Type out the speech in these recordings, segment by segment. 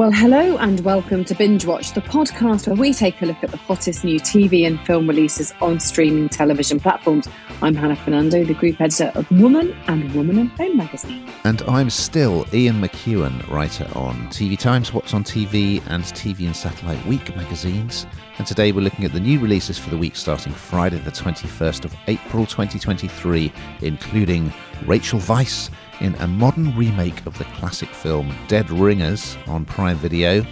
Well, hello and welcome to Bingewatch, the podcast where we take a look at the hottest new TV and film releases on streaming television platforms. I'm Hannah Fernando, the group editor of Woman and Home magazine. And I'm still Ian McEwan, writer on TV Times, What's on TV and TV and Satellite Week magazines. And today we're looking at the new releases for the week starting Friday the 21st of April 2023, including Rachel Weisz in a modern remake of the classic film Dead Ringers on Prime Video,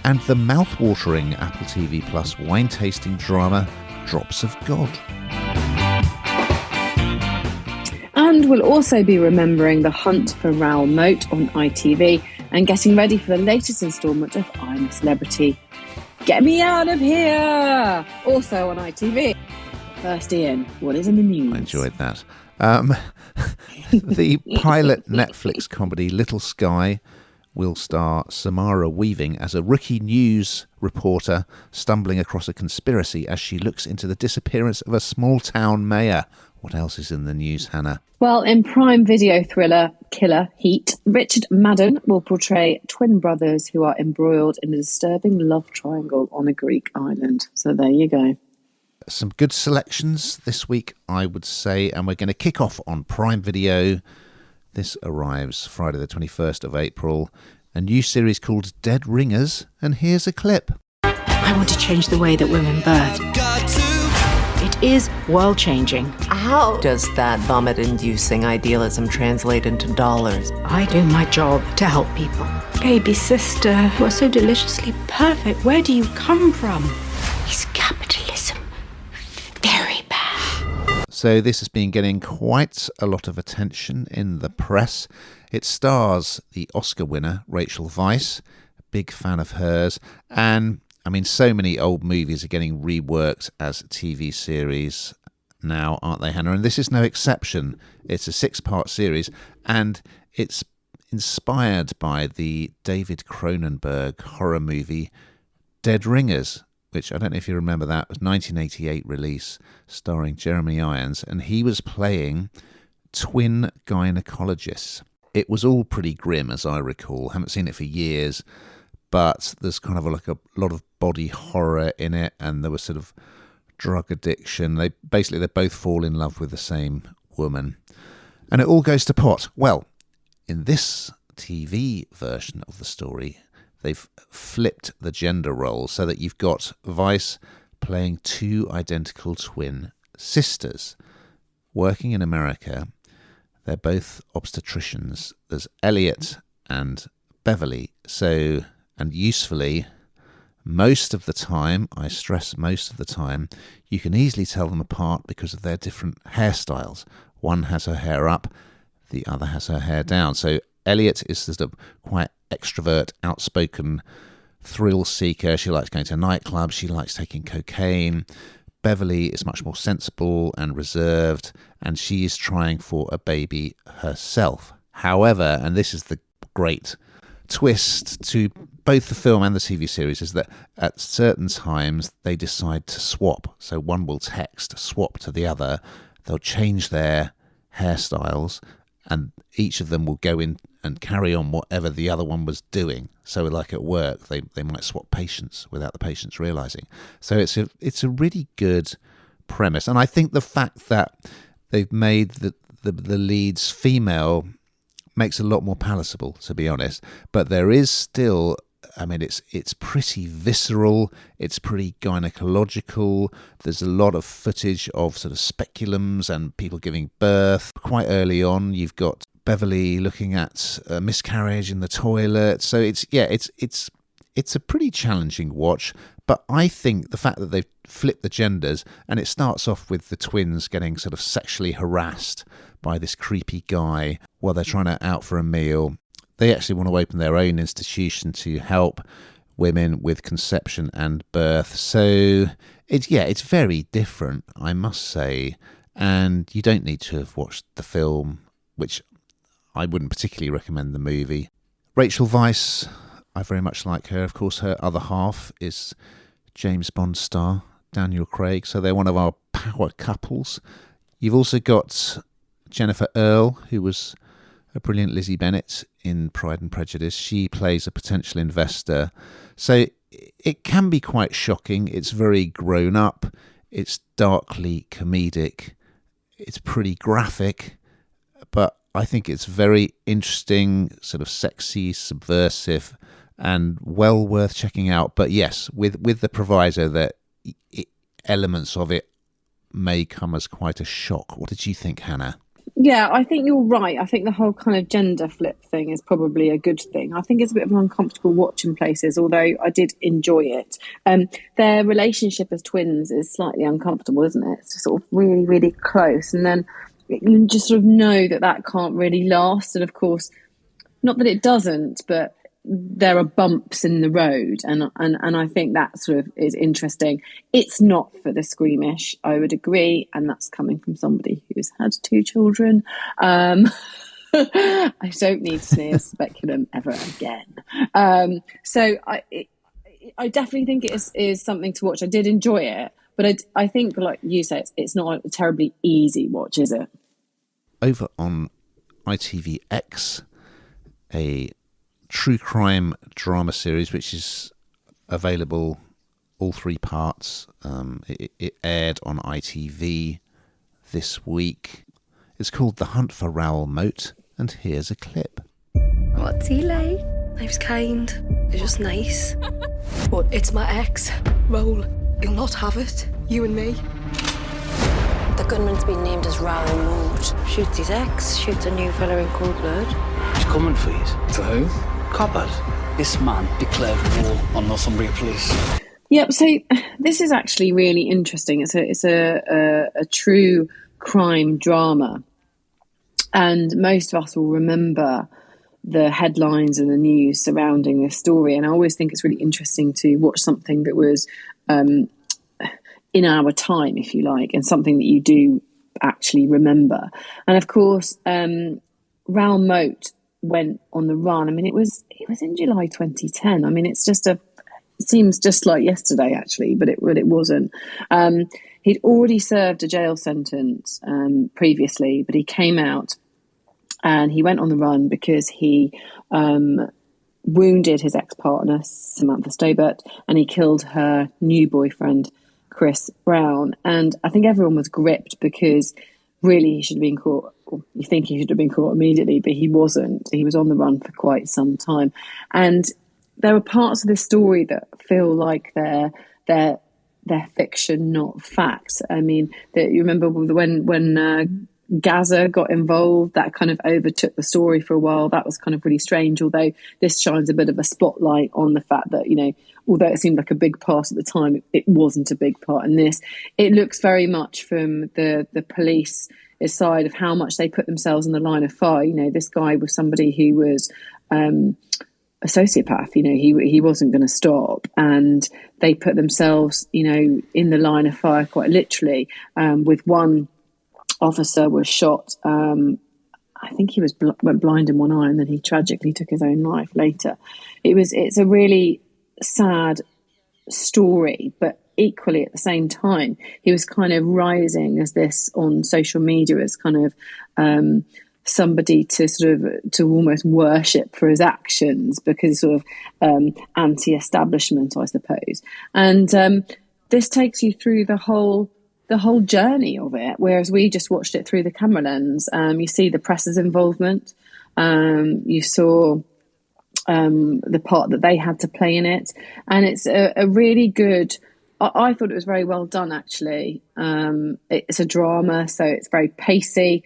and the mouth-watering Apple TV Plus wine-tasting drama Drops of God. And we'll also be remembering the hunt for Raoul Moat on ITV and getting ready for the latest instalment of I'm a Celebrity. Get me out of here! Also on ITV. First, Ian, what is in the news? I enjoyed that. The pilot Netflix comedy Little Sky will star Samara Weaving as a rookie news reporter stumbling across a conspiracy as she looks into the disappearance of a small-town mayor. What else is in the news, Hannah? Well, in Prime Video thriller Killer Heat, Richard Madden will portray twin brothers who are embroiled in a disturbing love triangle on a Greek island. So there you go. Some good selections this week, I would say, and we're going to kick off on Prime Video. This arrives Friday the 21st of April, a new series called Dead Ringers, and here's a clip. I want to change the way that women birth. It is world-changing. How does that vomit-inducing idealism translate into dollars? I do my job to help people. Baby sister, you are so deliciously perfect. Where do you come from? Is capitalism very bad? So this has been getting quite a lot of attention in the press. It stars the Oscar winner, Rachel Weisz, a big fan of hers, and I mean, so many old movies are getting reworked as TV series now, aren't they, Hannah? And this is no exception. It's a 6-part series, and it's inspired by the David Cronenberg horror movie Dead Ringers, which I don't know if you remember that, was 1988 release starring Jeremy Irons, and he was playing twin gynecologists. It was all pretty grim, as I recall. Haven't seen it for years, but there's kind of like a lot of body horror in it, and there was sort of drug addiction. They both fall in love with the same woman, and it all goes to pot. Well, in this TV version of the story, they've flipped the gender roles so that you've got Weisz playing two identical twin sisters working in America. They're both obstetricians. There's Elliot and Beverly. So, and usefully, most of the time, I stress most of the time, you can easily tell them apart because of their different hairstyles. One has her hair up, the other has her hair down. So Elliot is sort of quite extrovert, outspoken, thrill seeker. She likes going to nightclubs. She likes taking cocaine. Beverly is much more sensible and reserved, and she is trying for a baby herself. However, and this is the great twist to both the film and the TV series, is that at certain times they decide to swap. So one will text, swap to the other. They'll change their hairstyles, and each of them will go in and carry on whatever the other one was doing. So like at work, they might swap patients without the patients realising. So it's a really good premise. And I think the fact that they've made the leads female makes it a lot more palatable, to be honest. But there is still, I mean, it's pretty visceral, it's pretty gynecological. There's a lot of footage of sort of speculums and people giving birth. Quite early on, you've got Beverly looking at a miscarriage in the toilet. So it's a pretty challenging watch. But I think the fact that they've flipped the genders, and it starts off with the twins getting sort of sexually harassed by this creepy guy while they're trying to out for a meal. They actually want to open their own institution to help women with conception and birth. So it's very different, I must say. And you don't need to have watched the film, which I wouldn't particularly recommend the movie. Rachel Weisz, I very much like her. Of course, her other half is James Bond star Daniel Craig. So they're one of our power couples. You've also got Jennifer Earle, who was a brilliant Lizzie Bennet in Pride and Prejudice. She plays a potential investor. So it can be quite shocking. It's very grown up. It's darkly comedic. It's pretty graphic. But I think it's very interesting, sort of sexy, subversive, and well worth checking out. But yes, with the proviso that elements of it may come as quite a shock. What did you think, Hannah? Yeah, I think you're right. I think the whole kind of gender flip thing is probably a good thing. I think it's a bit of an uncomfortable watch in places, although I did enjoy it. Their relationship as twins is slightly uncomfortable, isn't it? It's just sort of really, really close. And then you just sort of know that can't really last. And of course, not that it doesn't, but there are bumps in the road, and I think that sort of is interesting. It's not for the squeamish, I would agree, and that's coming from somebody who's had 2 children. I don't need sneers speculum ever again. So I definitely think it is something to watch. I did enjoy it, but I think, like you said, it's not a terribly easy watch, is it? Over on ITVX, a true crime drama series which is available, all 3 parts. It aired on ITV this week. It's called The Hunt for Raoul Moat, and here's a clip. What's he like? Life's kind. It's just nice. But it's my ex, Raoul. He'll not have it. You and me. The gunman's been named as Raoul Moat. Shoots his ex, shoots a new fella in cold blood. He's coming for you. For who? Coppard. This man declared war on Northumbria Police. Yep. So this is actually really interesting. It's a true crime drama, and most of us will remember the headlines and the news surrounding this story. And I always think it's really interesting to watch something that was in our time, if you like, and something that you do actually remember. And of course, Raoul Moat went on the run. I mean, it was in July 2010. I mean, it seems just like yesterday, actually, but it wasn't. He'd already served a jail sentence previously, but he came out and he went on the run because he wounded his ex-partner, Samantha Stobart, and he killed her new boyfriend, Chris Brown. And I think everyone was gripped because really he should have been caught. You think he should have been caught immediately, but he wasn't. He was on the run for quite some time. And there are parts of this story that feel like they're fiction, not fact. I mean, you remember when Gaza got involved, that kind of overtook the story for a while. That was kind of really strange, although this shines a bit of a spotlight on the fact that, although it seemed like a big part at the time, it wasn't a big part in this. It looks very much from the police side of how much they put themselves in the line of fire. This guy was somebody who was a sociopath. He wasn't going to stop, and they put themselves, in the line of fire quite literally. With one officer was shot. I think he went blind in one eye, and then he tragically took his own life later. It's a really sad story, but equally at the same time, he was kind of rising as this on social media as kind of somebody to almost worship for his actions, because he's sort of anti-establishment, I suppose. And this takes you through the whole journey of it, whereas we just watched it through the camera lens. You see the press's involvement. You saw the part that they had to play in it, and it's a really good. I thought it was very well done, actually. It's a drama, so it's very pacey.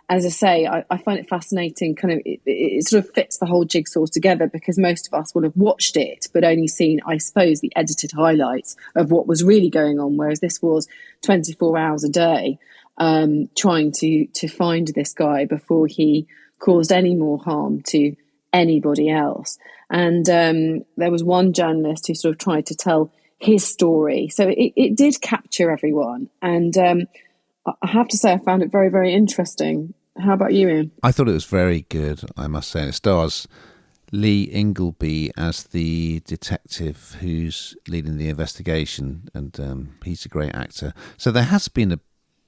As I say, I find it fascinating. Kind of, it sort of fits the whole jigsaw together, because most of us will have watched it, but only seen, I suppose, the edited highlights of what was really going on. Whereas this was 24 hours a day, trying to find this guy before he caused any more harm to anybody else. And there was one journalist who sort of tried to tell his story. So it did capture everyone. And I have to say, I found it very, very interesting. How about you, Ian? I thought it was very good, I must say. It stars Lee Ingleby as the detective who's leading the investigation, and he's a great actor. So there has been a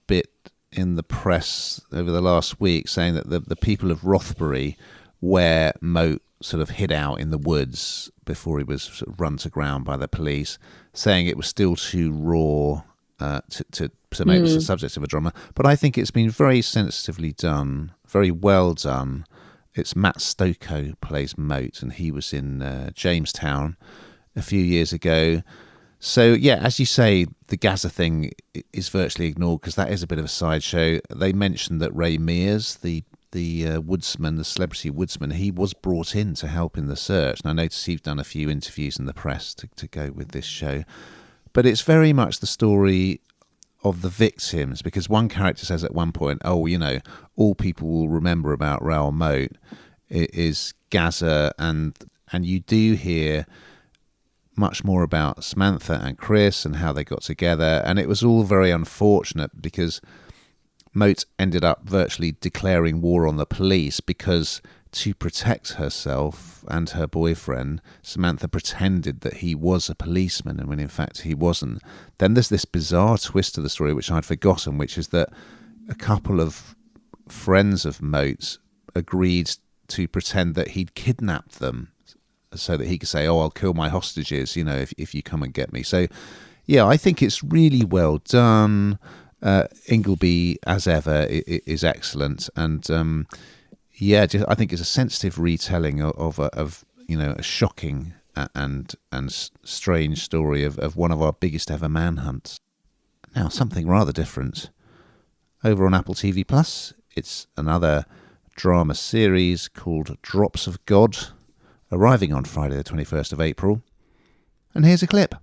bit in the press over the last week saying that the people of Rothbury, where Moat sort of hid out in the woods before he was sort of run to ground by the police, saying it was still too raw to make this the subject of a drama. But I think it's been very sensitively done, very well done. It's Matt Stokoe plays Moat, and he was in Jamestown a few years ago. So, yeah, as you say, the Gaza thing is virtually ignored because that is a bit of a sideshow. They mentioned that Ray Mears, the woodsman, the celebrity woodsman, he was brought in to help in the search. And I noticed he's done a few interviews in the press to go with this show. But it's very much the story of the victims, because one character says at one point, oh, you know, all people will remember about Raoul Moat is Gaza, and you do hear much more about Samantha and Chris and how they got together. And it was all very unfortunate because Moat ended up virtually declaring war on the police because, to protect herself and her boyfriend, Samantha pretended that he was a policeman, and when in fact he wasn't. Then there's this bizarre twist to the story which I'd forgotten, which is that a couple of friends of Moat's agreed to pretend that he'd kidnapped them so that he could say, oh, I'll kill my hostages, you know, if you come and get me. So, yeah, I think it's really well done. Ingleby, as ever, is excellent. And, yeah, I think it's a sensitive retelling of you know, a shocking and strange story of one of our biggest ever manhunts. Now, something rather different. Over on Apple TV Plus, it's another drama series called Drops of God, arriving on Friday the 21st of April. And here's a clip.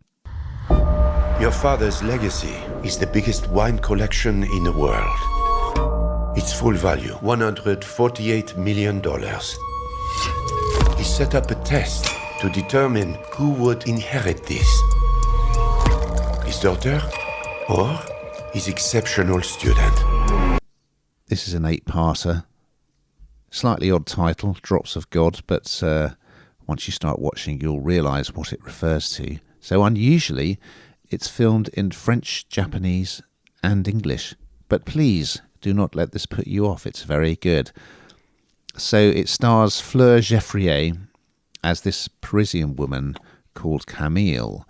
Your father's legacy is the biggest wine collection in the world. Its full value, $148 million. He set up a test to determine who would inherit this. His daughter or his exceptional student. This is an 8-parter. Slightly odd title, Drops of God, but once you start watching, you'll realise what it refers to. So unusually, it's filmed in French, Japanese and English. But please, do not let this put you off. It's very good. So it stars Fleur Geffrier as this Parisian woman called Camille.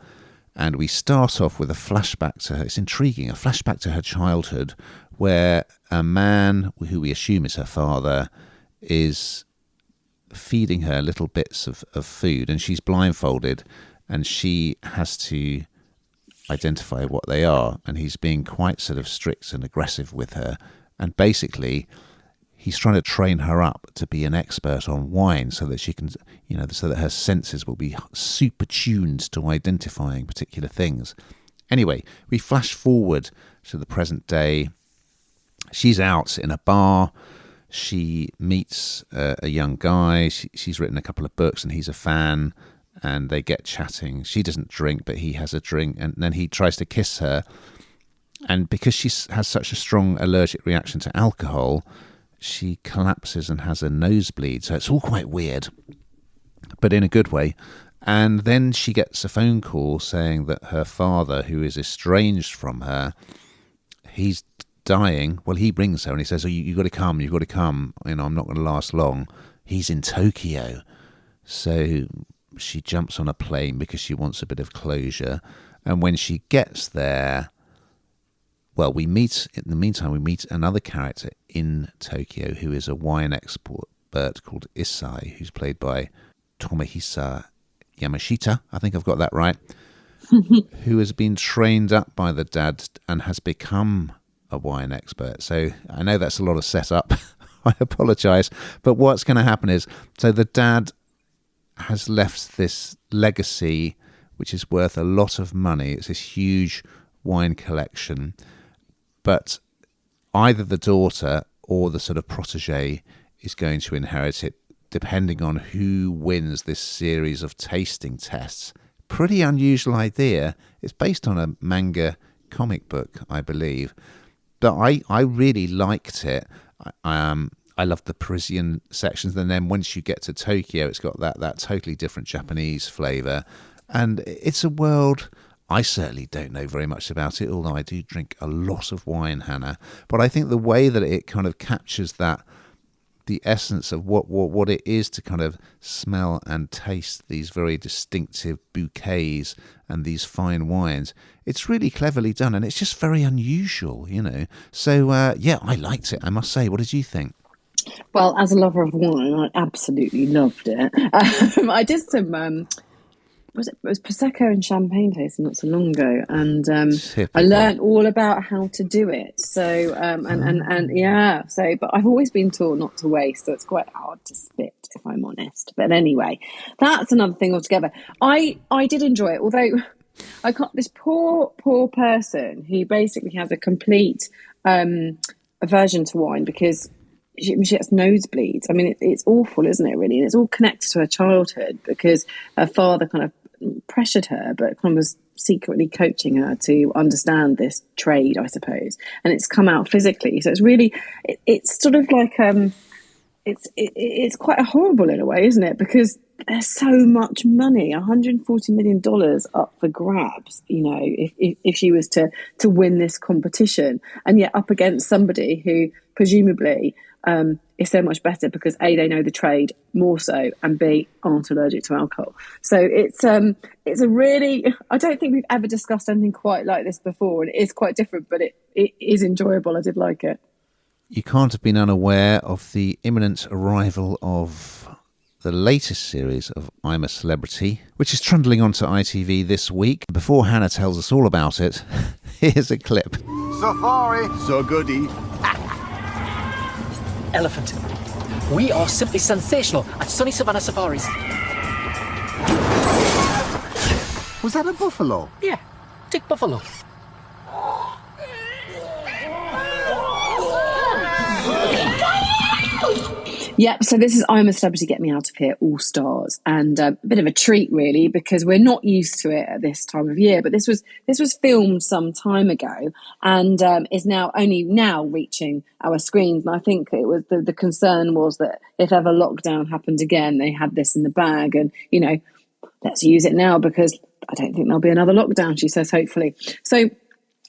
And we start off with a flashback to her. It's intriguing, a flashback to her childhood where a man, who we assume is her father, is feeding her little bits of food, and she's blindfolded and she has to identify what they are, and he's being quite sort of strict and aggressive with her, and basically he's trying to train her up to be an expert on wine so that she can, you know, so that her senses will be super tuned to identifying particular things. Anyway, we flash forward to the present day. She's out in a bar. She meets a young guy. She's written a couple of books and he's a fan, and they get chatting. She doesn't drink, but he has a drink, and then he tries to kiss her. And because she has such a strong allergic reaction to alcohol, she collapses and has a nosebleed. So it's all quite weird, but in a good way. And then she gets a phone call saying that her father, who is estranged from her, he's dying. Well, he brings her and he says, oh, you've got to come, you know, I'm not going to last long. He's in Tokyo. So she jumps on a plane because she wants a bit of closure. And when she gets there, well, in the meantime, we meet another character in Tokyo who is a wine expert called Issai, who's played by Tomohisa Yamashita. I think I've got that right. Who has been trained up by the dad and has become a wine expert. So I know that's a lot of setup. I apologise. But what's going to happen is, so the dad has left this legacy which is worth a lot of money. It's this huge wine collection. But either the daughter or the sort of protege is going to inherit it, depending on who wins this series of tasting tests. Pretty unusual idea. It's based on a manga comic book, I believe. But I really liked it. I loved the Parisian sections. And then once you get to Tokyo, it's got that totally different Japanese flavour. And it's a world I certainly don't know very much about it, although I do drink a lot of wine, Hannah. But I think the way that it kind of captures the essence of what it is to kind of smell and taste these very distinctive bouquets and these fine wines, it's really cleverly done, and it's just very unusual, you know. So, yeah, I liked it, I must say. What did you think? Well, as a lover of wine, I absolutely loved it. I did some... it was Prosecco and champagne tasting not so long ago, and I learned all about how to do it. So but I've always been taught not to waste, so it's quite hard to spit, if I'm honest. But anyway, that's another thing altogether. I did enjoy it, although I got this poor person who basically has a complete aversion to wine because she has nosebleeds. I mean, it's awful, isn't it, really? And it's all connected to her childhood because her father kind of pressured her, but kind of was secretly coaching her to understand this trade, I suppose. And it's come out physically. So it's really, it's sort of like, it's quite horrible in a way, isn't it? Because there's so much money, $140 million up for grabs, you know, if she was to win this competition, and yet up against somebody who presumably is so much better because A, they know the trade more so, and B, aren't allergic to alcohol. So it's a really, I don't think we've ever discussed anything quite like this before, and it is quite different, but it is enjoyable. I did like it. You can't have been unaware of the imminent arrival of the latest series of I'm a Celebrity, which is trundling onto ITV this week. Before Hannah tells us all about it, here's a clip. Safari, so goody. Elephant. We are simply sensational at Sunny Savannah Safaris. Was that a buffalo? Yeah, Dick Buffalo. Yep, so this is I'm a Celebrity, Get Me Out of Here, All Stars, and a bit of a treat really, because we're not used to it at this time of year. But this was filmed some time ago, and is now only reaching our screens. And I think it was the concern was that if ever lockdown happened again, they had this in the bag, and you know, let's use it now because I don't think there'll be another lockdown. She says, hopefully. So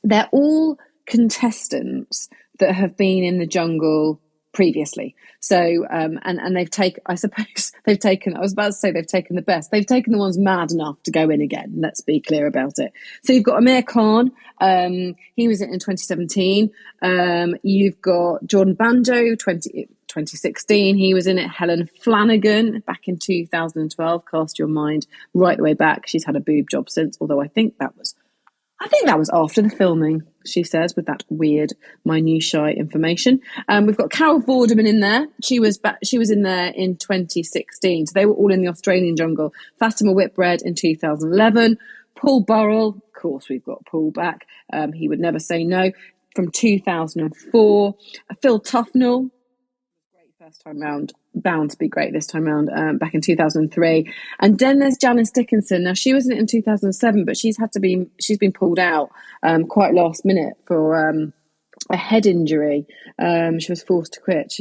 they're all contestants that have been in the jungle previously. So and they've taken, I suppose they've taken, I was about to say they've taken the best. They've taken the ones mad enough to go in again. Let's be clear about it. So you've got Amir Khan. He was in 2017. You've got Jordan Banjo, 2016. He was in it. Helen Flanagan back in 2012. Cast your mind right the way back. She's had a boob job since, although I think that was after the filming, she says, with that weird minutiae information. We've got Carol Vorderman in there. She was in there in 2016. So they were all in the Australian jungle. Fatima Whitbread in 2011. Paul Burrell, of course, we've got Paul back. He would never say no, from 2004. Phil Tufnell, great first time round, bound to be great this time round, back in 2003. And then there's Janice Dickinson. Now she was in it in 2007, but she's been pulled out quite last minute for a head injury. She was forced to quit.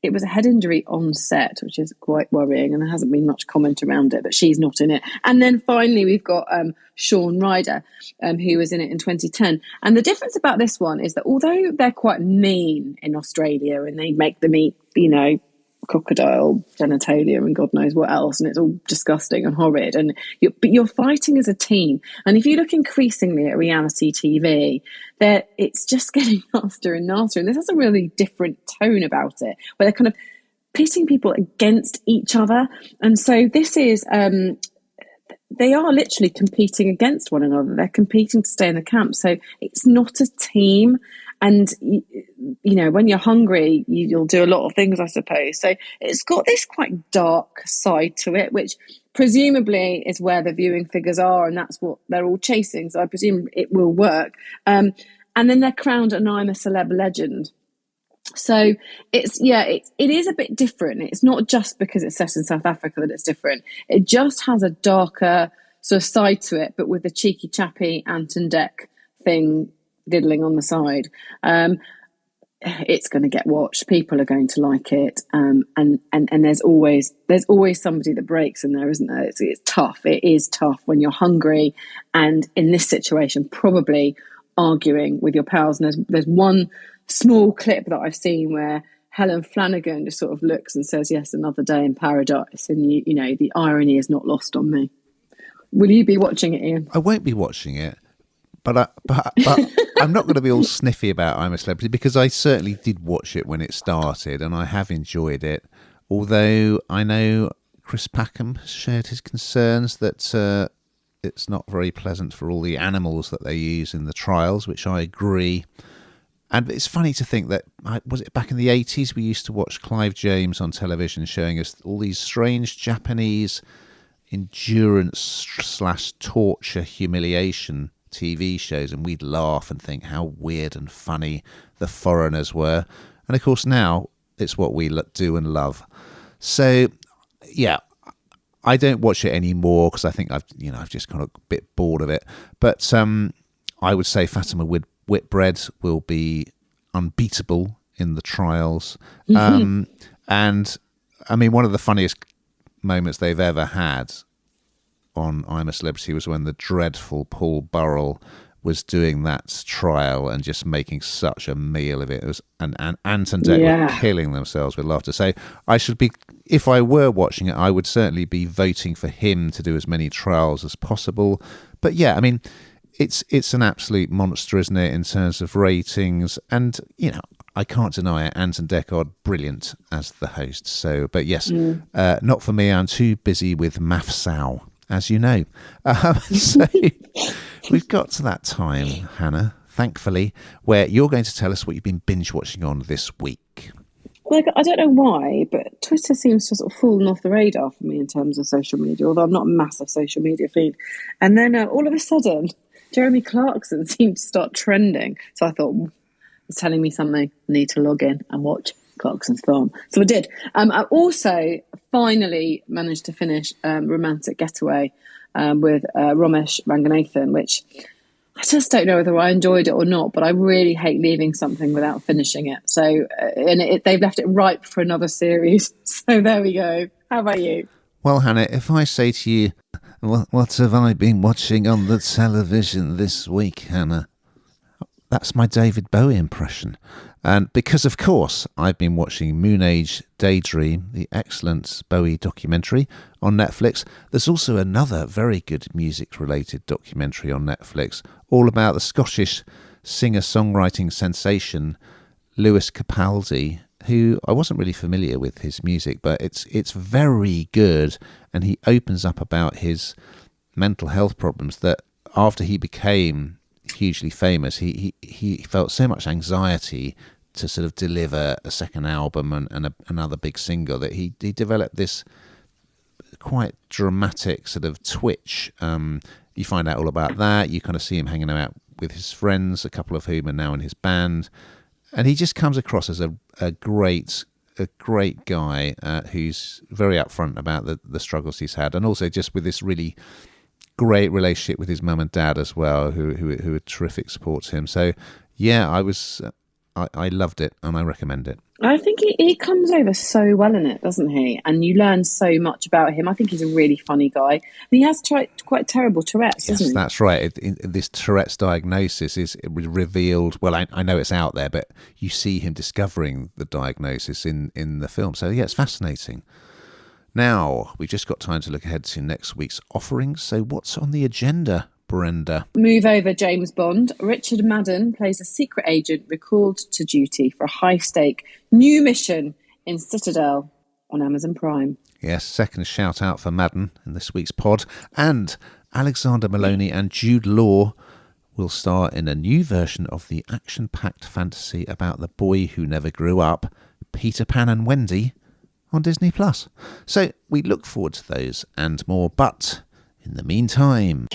It was a head injury on set, which is quite worrying, and there hasn't been much comment around it, but she's not in it. And then finally we've got Sean Ryder, who was in it in 2010. And the difference about this one is that although they're quite mean in Australia and they make them eat, you know, crocodile genitalia and God knows what else, and it's all disgusting and horrid, but you're fighting as a team. And if you look increasingly at reality TV, it's just getting nastier and nastier, and this has a really different tone about it, where they're kind of pitting people against each other. And so this is they are literally competing against one another. They're competing to stay in the camp, so it's not a team. And, you know, when you're hungry, you'll do a lot of things, I suppose. So it's got this quite dark side to it, which presumably is where the viewing figures are, and that's what they're all chasing. So I presume it will work. And then they're crowned an I'm a Celeb legend. So it is a bit different. It's not just because it's set in South Africa that it's different. It just has a darker sort of side to it, but with the cheeky chappy Anton Deck thing diddling on the side. it's going to get watched. People are going to like it, and there's always somebody that breaks in there, isn't there? It's tough. It is tough when you're hungry, and in this situation, probably arguing with your pals. And there's one small clip that I've seen where Helen Flanagan just sort of looks and says, "Yes, another day in paradise," and you know the irony is not lost on me. Will you be watching it, Ian? I won't be watching it. But I'm not going to be all sniffy about I'm a Celebrity, because I certainly did watch it when it started and I have enjoyed it. Although I know Chris Packham has shared his concerns that it's not very pleasant for all the animals that they use in the trials, which I agree. And it's funny to think that, was it back in the 80s, we used to watch Clive James on television showing us all these strange Japanese endurance/torture humiliation TV shows, and we'd laugh and think how weird and funny the foreigners were. And of course now it's what we do and love. So yeah, I don't watch it anymore because I think I've just kind of a bit bored of it. But I would say Fatima Whitbread will be unbeatable in the trials. And I mean, one of the funniest moments they've ever had on I'm a Celebrity was when the dreadful Paul Burrell was doing that trial and just making such a meal of it. It was, and Ant and Dec were killing themselves with laughter. So I should be, if I were watching it, I would certainly be voting for him to do as many trials as possible. But yeah, I mean, it's an absolute monster, isn't it, in terms of ratings? And I can't deny it. Ant and Dec are brilliant as the hosts. So, but yes, not for me. I'm too busy with Mafsau, as you know. So we've got to that time, Hannah, thankfully, where you're going to tell us what you've been binge watching on this week. Like, I don't know why, but Twitter seems to sort of fallen off the radar for me in terms of social media, although I'm not a massive social media fiend. And then all of a sudden, Jeremy Clarkson seemed to start trending. So I thought, it's telling me something. I need to log in and watch Clarkson's film. So I did. I also finally managed to finish Romantic Getaway with Ramesh Ranganathan, which I just don't know whether I enjoyed it or not, but I really hate leaving something without finishing it. So they've left it ripe for another series. So there we go. How about you? Well, Hannah, if I say to you, what have I been watching on the television this week, Hannah? That's my David Bowie impression. And because, of course, I've been watching Moon Age Daydream, the excellent Bowie documentary on Netflix. There's also another very good music-related documentary on Netflix, all about the Scottish singer-songwriting sensation Lewis Capaldi, who I wasn't really familiar with his music, but it's very good. And he opens up about his mental health problems, that after he became hugely famous, he felt so much anxiety to sort of deliver a second album and another big single that he developed this quite dramatic sort of twitch. You find out all about that. You kind of see him hanging out with his friends, a couple of whom are now in his band, and he just comes across as a great guy who's very upfront about the struggles he's had, and also just with this really great relationship with his mum and dad as well, who are terrific support to him. So yeah, I loved it and I recommend it. I think he comes over so well in it, doesn't he? And you learn so much about him. I think he's a really funny guy. And he has quite terrible Tourette's, yes, isn't he? That's right. This Tourette's diagnosis is revealed. Well, I know it's out there, but you see him discovering the diagnosis in the film. So yeah, it's fascinating. Now, we've just got time to look ahead to next week's offerings. So what's on the agenda, Brenda? Move over, James Bond. Richard Madden plays a secret agent recalled to duty for a high-stake new mission in Citadel on Amazon Prime. Yes, second shout out for Madden in this week's pod. And Alexander Maloney and Jude Law will star in a new version of the action-packed fantasy about the boy who never grew up, Peter Pan and Wendy, on Disney+. So we look forward to those and more, but in the meantime...